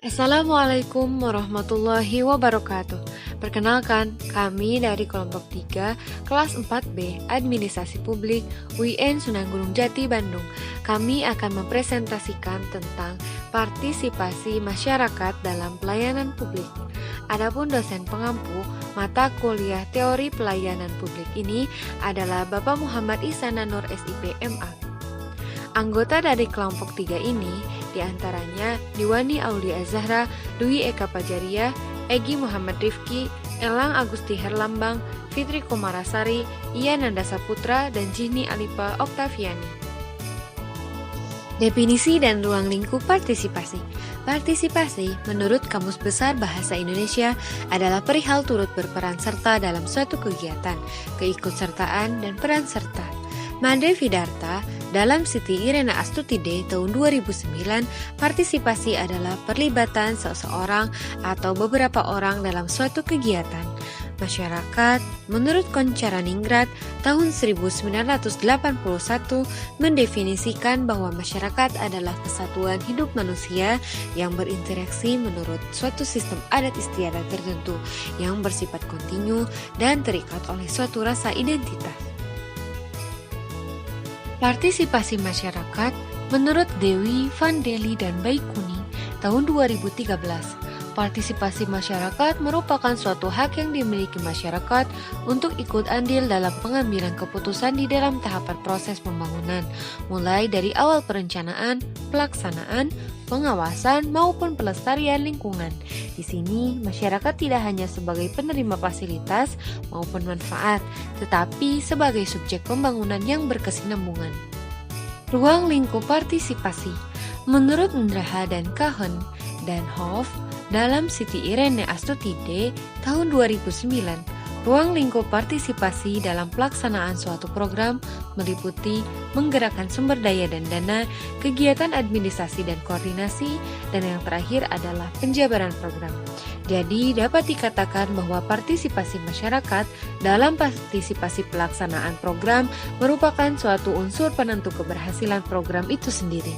Assalamualaikum warahmatullahi wabarakatuh. Perkenalkan, kami dari kelompok 3, kelas 4B, Administrasi Publik, UIN Sunan Gunung Jati, Bandung. Kami akan mempresentasikan tentang partisipasi masyarakat dalam pelayanan publik. Adapun dosen pengampu mata kuliah teori pelayanan publik ini adalah Bapak Muhammad Ihsan Nur SIP MA. Anggota dari kelompok 3 ini diantaranya Diwani Aulia Zahra, Dwi Eka Pajaria, Egi Muhammad Rifki, Elang Agusti Herlambang, Fitri Komarasari, Ian Nanda Saputra, dan Jini Alipa Oktaviani. Definisi dan ruang lingkup partisipasi. Partisipasi, menurut Kamus Besar Bahasa Indonesia, adalah perihal turut berperan serta dalam suatu kegiatan, keikutsertaan, dan peran serta. Made Vidarta, dalam Siti Irena Astutide tahun 2009, partisipasi adalah perlibatan seseorang atau beberapa orang dalam suatu kegiatan. Masyarakat, menurut Koncaraningrat tahun 1981, mendefinisikan bahwa masyarakat adalah kesatuan hidup manusia yang berinteraksi menurut suatu sistem adat istiadat tertentu yang bersifat kontinu dan terikat oleh suatu rasa identitas. Partisipasi masyarakat menurut Dewi Van Deli dan Baikuni tahun 2013. Partisipasi masyarakat merupakan suatu hak yang dimiliki masyarakat untuk ikut andil dalam pengambilan keputusan di dalam tahapan proses pembangunan, mulai dari awal perencanaan, pelaksanaan, pengawasan, maupun pelestarian lingkungan. Di sini, masyarakat tidak hanya sebagai penerima fasilitas maupun manfaat, tetapi sebagai subjek pembangunan yang berkesinambungan. Ruang lingkup partisipasi. Menurut Ndraha dan Cohen dan Hoff, dalam Siti Irene Astutide tahun 2009, ruang lingkup partisipasi dalam pelaksanaan suatu program meliputi menggerakkan sumber daya dan dana, kegiatan administrasi dan koordinasi, dan yang terakhir adalah penjabaran program. Jadi dapat dikatakan bahwa partisipasi masyarakat dalam partisipasi pelaksanaan program merupakan suatu unsur penentu keberhasilan program itu sendiri.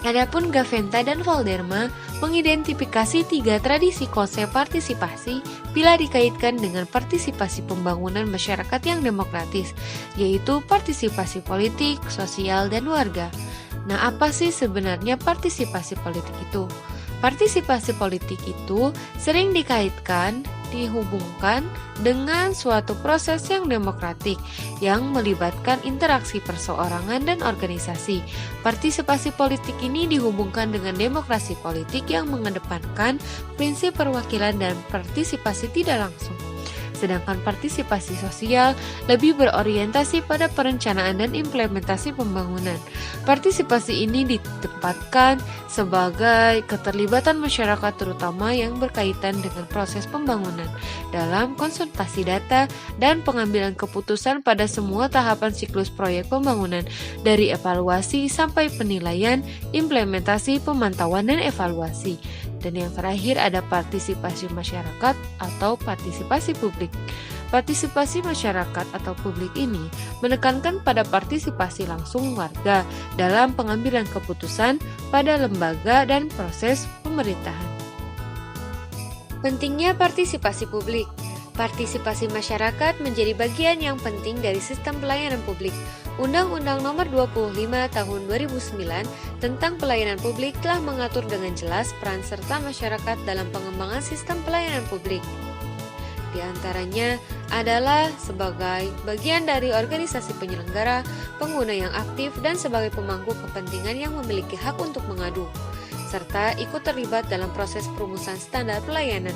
Adapun Gaventa dan Valderma mengidentifikasi 3 tradisi konsep partisipasi bila dikaitkan dengan partisipasi pembangunan masyarakat yang demokratis, yaitu partisipasi politik, sosial, dan warga. Nah, apa sih sebenarnya partisipasi politik itu? Partisipasi politik itu sering dihubungkan dengan suatu proses yang demokratik yang melibatkan interaksi perseorangan dan organisasi. Partisipasi politik ini dihubungkan dengan demokrasi politik yang mengedepankan prinsip perwakilan dan partisipasi tidak langsung. Sedangkan partisipasi sosial lebih berorientasi pada perencanaan dan implementasi pembangunan. Partisipasi ini ditempatkan sebagai keterlibatan masyarakat terutama yang berkaitan dengan proses pembangunan dalam konsultasi data dan pengambilan keputusan pada semua tahapan siklus proyek pembangunan, dari evaluasi sampai penilaian, implementasi, pemantauan, dan evaluasi. Dan yang terakhir ada partisipasi masyarakat atau partisipasi publik. Partisipasi masyarakat atau publik ini menekankan pada partisipasi langsung warga dalam pengambilan keputusan pada lembaga dan proses pemerintahan. Pentingnya partisipasi publik. Partisipasi masyarakat menjadi bagian yang penting dari sistem pelayanan publik. Undang-Undang Nomor 25 Tahun 2009 tentang Pelayanan Publik telah mengatur dengan jelas peran serta masyarakat dalam pengembangan sistem pelayanan publik. Di antaranya adalah sebagai bagian dari organisasi penyelenggara, pengguna yang aktif, dan sebagai pemangku kepentingan yang memiliki hak untuk mengadu, serta ikut terlibat dalam proses perumusan standar pelayanan.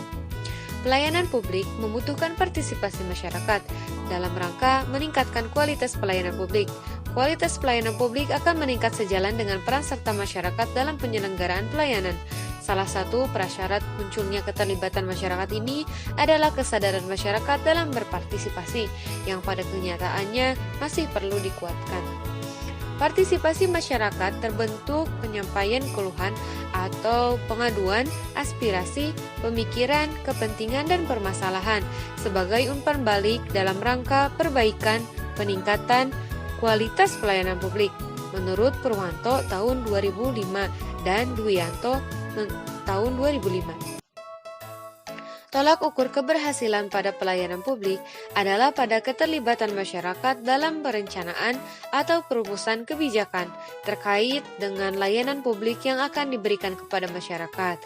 Pelayanan publik membutuhkan partisipasi masyarakat dalam rangka meningkatkan kualitas pelayanan publik. Kualitas pelayanan publik akan meningkat sejalan dengan peran serta masyarakat dalam penyelenggaraan pelayanan. Salah satu prasyarat munculnya keterlibatan masyarakat ini adalah kesadaran masyarakat dalam berpartisipasi, yang pada kenyataannya masih perlu dikuatkan. Partisipasi masyarakat terbentuk penyampaian keluhan atau pengaduan, aspirasi, pemikiran, kepentingan, dan permasalahan sebagai umpan balik dalam rangka perbaikan, peningkatan kualitas pelayanan publik. Menurut Purwanto tahun 2005 dan Dwianto tahun 2005. Tolak ukur keberhasilan pada pelayanan publik adalah pada keterlibatan masyarakat dalam perencanaan atau perumusan kebijakan terkait dengan layanan publik yang akan diberikan kepada masyarakat.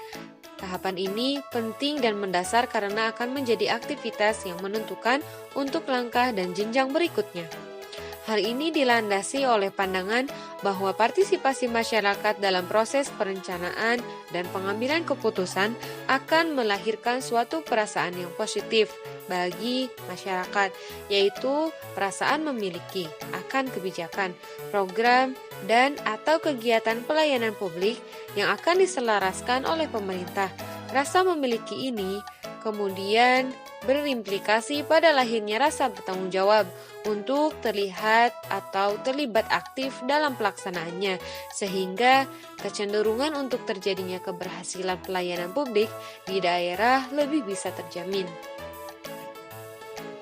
Tahapan ini penting dan mendasar karena akan menjadi aktivitas yang menentukan untuk langkah dan jenjang berikutnya. Hal ini dilandasi oleh pandangan bahwa partisipasi masyarakat dalam proses perencanaan dan pengambilan keputusan akan melahirkan suatu perasaan yang positif bagi masyarakat, yaitu perasaan memiliki akan kebijakan, program, dan atau kegiatan pelayanan publik yang akan diselaraskan oleh pemerintah. Rasa memiliki ini kemudian berimplikasi pada lahirnya rasa bertanggung jawab untuk terlihat atau terlibat aktif dalam pelaksanaannya, sehingga kecenderungan untuk terjadinya keberhasilan pelayanan publik di daerah lebih bisa terjamin.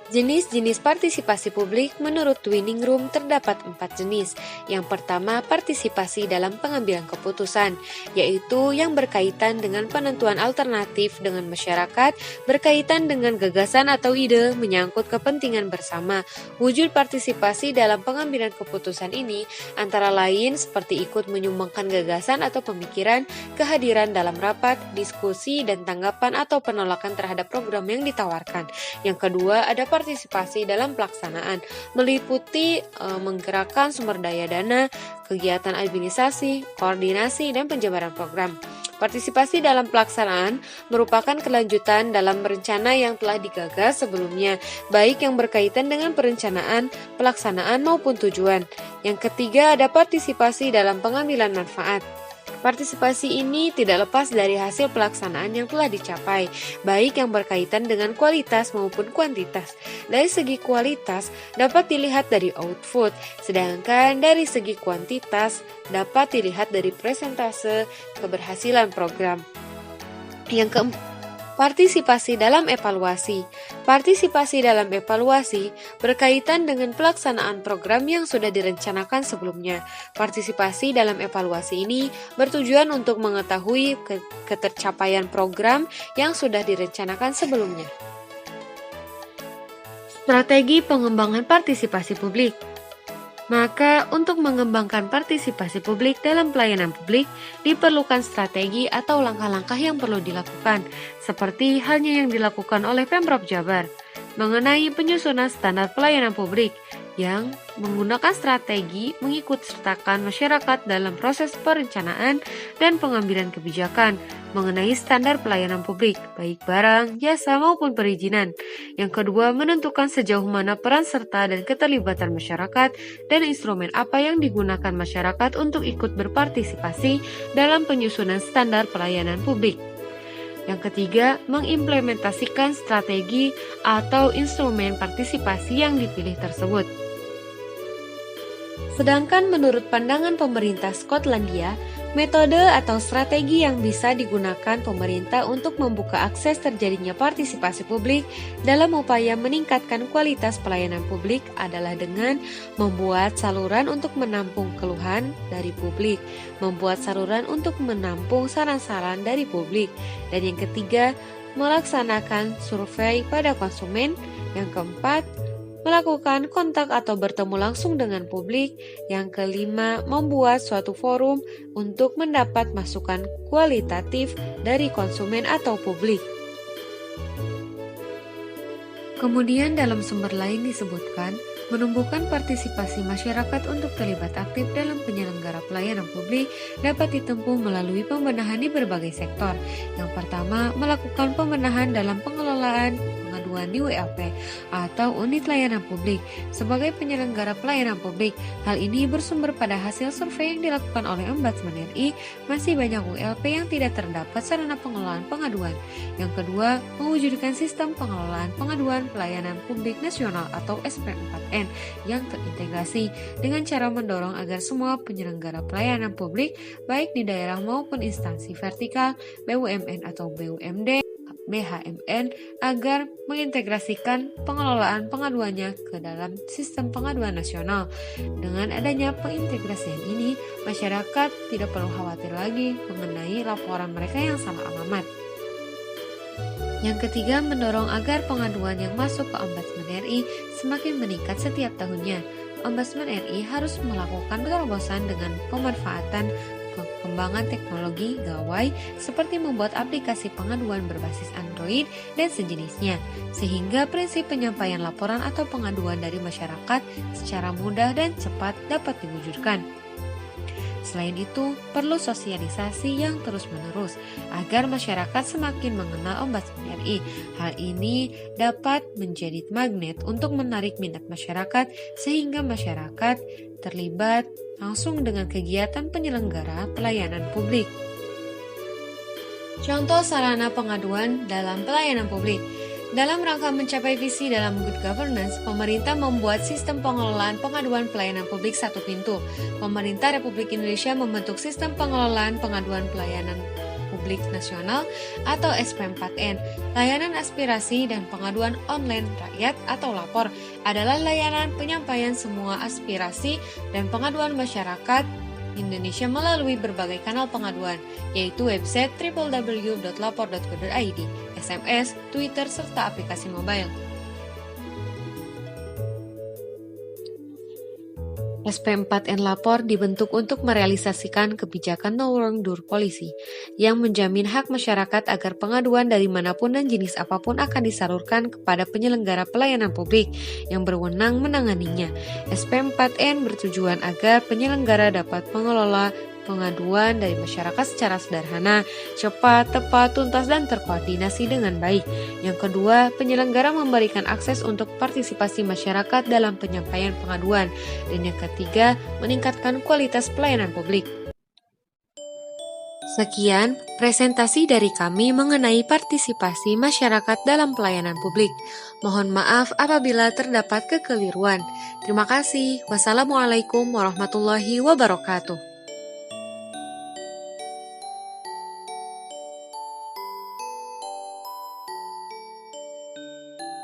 Jenis-jenis partisipasi publik menurut Twinning Room terdapat 4 jenis. Yang pertama, partisipasi dalam pengambilan keputusan, yaitu yang berkaitan dengan penentuan alternatif dengan masyarakat, berkaitan dengan gagasan atau ide menyangkut kepentingan bersama. Wujud partisipasi dalam pengambilan keputusan ini antara lain seperti ikut menyumbangkan gagasan atau pemikiran, kehadiran dalam rapat, diskusi, dan tanggapan atau penolakan terhadap program yang ditawarkan. Yang kedua, ada partisipasi dalam pelaksanaan, meliputi menggerakkan sumber daya dana, kegiatan administrasi, koordinasi, dan penjabaran program. Partisipasi dalam pelaksanaan merupakan kelanjutan dalam rencana yang telah digagas sebelumnya, baik yang berkaitan dengan perencanaan, pelaksanaan, maupun tujuan. Yang ketiga, ada partisipasi dalam pengambilan manfaat. Partisipasi ini tidak lepas dari hasil pelaksanaan yang telah dicapai, baik yang berkaitan dengan kualitas maupun kuantitas. Dari segi kualitas dapat dilihat dari output, sedangkan dari segi kuantitas dapat dilihat dari persentase keberhasilan program. Yang keempat, partisipasi dalam evaluasi. Partisipasi dalam evaluasi berkaitan dengan pelaksanaan program yang sudah direncanakan sebelumnya. Partisipasi dalam evaluasi ini bertujuan untuk mengetahui ketercapaian program yang sudah direncanakan sebelumnya. Strategi pengembangan partisipasi publik. Maka, untuk mengembangkan partisipasi publik dalam pelayanan publik, diperlukan strategi atau langkah-langkah yang perlu dilakukan, seperti halnya yang dilakukan oleh Pemprov Jabar, mengenai penyusunan standar pelayanan publik, yang menggunakan strategi mengikut sertakan masyarakat dalam proses perencanaan dan pengambilan kebijakan, mengenai standar pelayanan publik, baik barang, jasa, maupun perizinan. Yang kedua, menentukan sejauh mana peran serta dan keterlibatan masyarakat dan instrumen apa yang digunakan masyarakat untuk ikut berpartisipasi dalam penyusunan standar pelayanan publik. Yang ketiga, mengimplementasikan strategi atau instrumen partisipasi yang dipilih tersebut. Sedangkan menurut pandangan pemerintah Skotlandia, metode atau strategi yang bisa digunakan pemerintah untuk membuka akses terjadinya partisipasi publik dalam upaya meningkatkan kualitas pelayanan publik adalah dengan membuat saluran untuk menampung keluhan dari publik, membuat saluran untuk menampung saran-saran dari publik, dan yang ketiga, melaksanakan survei pada konsumen. Yang keempat, melakukan kontak atau bertemu langsung dengan publik. Yang kelima, membuat suatu forum untuk mendapat masukan kualitatif dari konsumen atau publik. Kemudian dalam sumber lain disebutkan, menumbuhkan partisipasi masyarakat untuk terlibat aktif dalam penyelenggara pelayanan publik dapat ditempuh melalui pembenahan di berbagai sektor. Yang pertama, melakukan pembenahan dalam pengelolaan pengaduan di WLP atau unit layanan publik. Sebagai penyelenggara pelayanan publik, hal ini bersumber pada hasil survei yang dilakukan oleh Ombudsman RI, masih banyak WLP yang tidak terdapat sarana pengelolaan pengaduan. Yang kedua, mewujudkan sistem pengelolaan pengaduan pelayanan publik nasional atau SP4N yang terintegrasi dengan cara mendorong agar semua penyelenggara pelayanan publik baik di daerah maupun instansi vertikal, BUMN atau BUMD BHMN agar mengintegrasikan pengelolaan pengaduannya ke dalam sistem pengaduan nasional. Dengan adanya pengintegrasian ini, masyarakat tidak perlu khawatir lagi mengenai laporan mereka yang salah alamat. Yang ketiga, mendorong agar pengaduan yang masuk ke Ombudsman RI semakin meningkat setiap tahunnya. Ombudsman RI harus melakukan terobosan dengan pemanfaatan pengembangan teknologi gawai seperti membuat aplikasi pengaduan berbasis Android dan sejenisnya, sehingga prinsip penyampaian laporan atau pengaduan dari masyarakat secara mudah dan cepat dapat diwujudkan. Selain itu, perlu sosialisasi yang terus-menerus agar masyarakat semakin mengenal Ombudsman RI. Hal ini dapat menjadi magnet untuk menarik minat masyarakat sehingga masyarakat terlibat langsung dengan kegiatan penyelenggara pelayanan publik. Contoh sarana pengaduan dalam pelayanan publik. Dalam rangka mencapai visi dalam Good Governance, pemerintah membuat sistem pengelolaan pengaduan pelayanan publik satu pintu. Pemerintah Republik Indonesia membentuk sistem pengelolaan pengaduan pelayanan publik nasional atau SP4N. Layanan aspirasi dan pengaduan online rakyat atau lapor adalah layanan penyampaian semua aspirasi dan pengaduan masyarakat Indonesia melalui berbagai kanal pengaduan, yaitu website www.lapor.go.id, SMS, Twitter, serta aplikasi mobile. SP4N Lapor dibentuk untuk merealisasikan kebijakan no wrongdoer polisi yang menjamin hak masyarakat agar pengaduan dari manapun dan jenis apapun akan disalurkan kepada penyelenggara pelayanan publik yang berwenang menanganinya. SP4N bertujuan agar penyelenggara dapat mengelola pengaduan dari masyarakat secara sederhana, cepat, tepat, tuntas, dan terkoordinasi dengan baik. Yang kedua, penyelenggara memberikan akses untuk partisipasi masyarakat dalam penyampaian pengaduan. Dan yang ketiga, meningkatkan kualitas pelayanan publik. Sekian presentasi dari kami mengenai partisipasi masyarakat dalam pelayanan publik. Mohon maaf apabila terdapat kekeliruan. Terima kasih. Wassalamualaikum warahmatullahi wabarakatuh.